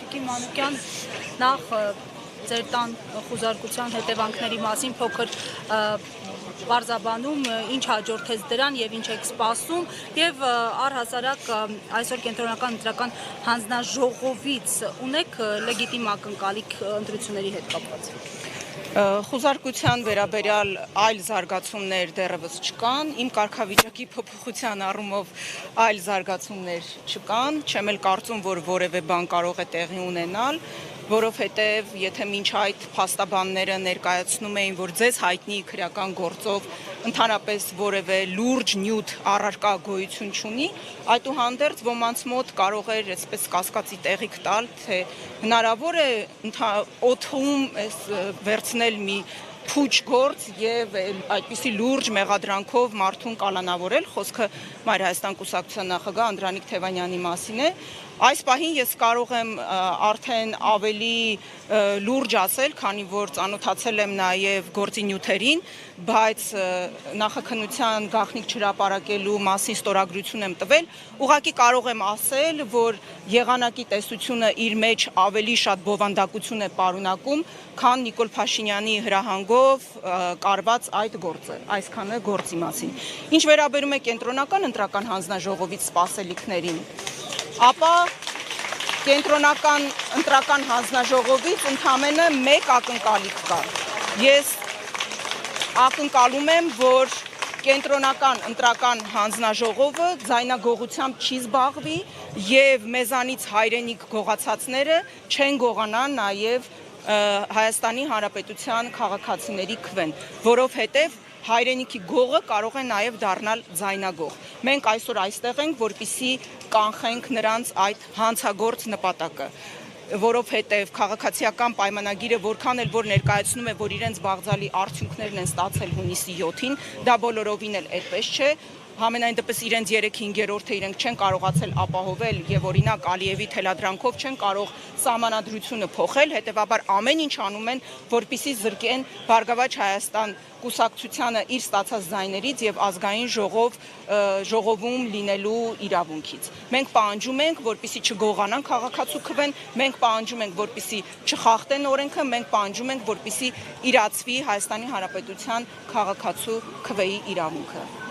Գագիկ Մանուկյան, նախ ձեր տան խուզարկության հետևանքների մասին փոքր բարձաբանում, ինչ հաջորդեց դրան եւ ինչ եք սպասում եւ առհասարակ այսօր կենտրոնական ընտրական հանձնաժողովից ունեք լեգիտիմ ակնկալիք ընտրությունների հետ կապված։ Խուզարկության վերաբերյալ այլ զարգացումներ դեռևս չկան, իմ կարգավիճակի փոփոխության առումով այլ զարգացումներ չկան, չեմ էլ կարծում, որ որևէ բան կարող է տեղի ունենալ, որովհետև եթե մինչ այդ փաստաբանները ներկայացնում էին, որ ձեզ հայտնի քրեական գործով ընդհանրապես որևէ լուրջ նյութ առարկա գոյություն չունի, այդուհանդերձ ոմանց մոտ կարող էր այսպես կասկածի տեղիք տալ, թե հնարավոր է օդում վերցնել մի փուչ գործ եւ այդպիսի լուրջ մեղադրանքով մարդուն կալանավորել, խոսքը Մայր Հայաստան կուսակցության նախագահ Անդրանիկ Թևանյանի մասին է։ Այս պահին ես կարող եմ արդեն ավելի լուրջ ասել, քանի որ ծանոթացել եմ նաև գործի նյութերին, բայց նախաքննության գաղտնիք չհրապարակելու մասին ստորագրություն եմ տվել, ուղղակի կարող եմ ասել, որ եղանակի տեսությունը իր մեջ ավելի շատ բովանդակություն է պարունակում, քան Նիկոլ Փաշինյանի հրահանգով կարված այդ գործը, այսքանը գործի մասին։ Ինչ վերաբերում է կենտրոնական ընտրական հանձնաժողովից սպասելիքներին, ապա կենտրոնական ընտրական հանձնաժողովից ընդամենը մեկ ակնկալիք կա։ Ես ակնկալում եմ, որ կենտրոնական ընտրական հանձնաժողովը ձայնագողությամբ չի զբաղվի եւ մեզանից հայրենիք գողացածները չեն գողանա նաեւ Հայաստանի Հանրապետության քաղաքացիների քվեն, որովհետեւ հայրենիքի գողը կարող է նաև դառնալ ձայնագող։ Մենք այսօր այստեղ ենք, որպեսզի կանխենք նրանց այդ հանցագործ նպատակը, որովհետև քաղաքացիական պայմանագիրը որքան էլ որ ներկայացնում է, որ իրենց բաղձալի արդյունքներն են ստացել հունիսի 7-ին, դա բոլորովին էլ այդպես չէ։ Համենայն դեպս իրենց 3-5-րդը իրենք չեն կարողացել ապահովել եւ օրինակ Ալիևի թելադրանքով չեն կարող սահմանադրությունը փոխել, հետեւաբար ամեն ինչ անում են, որպեսզի զրկեն Բարգավաճ Հայաստան կուսակցությանը իր ստացած ձայներից եւ ազգային ժողովում լինելու իրավունքից։ Մենք պահանջում ենք, որպեսզի չգողանան քաղաքացու քվեն, մենք պահանջում ենք, որպեսզի չխախտեն օրենքը, մենք պահանջում ենք, որպեսզի իրացվի Հայաստանի Հանրապետության քաղաքացու քվեի իրավունքը։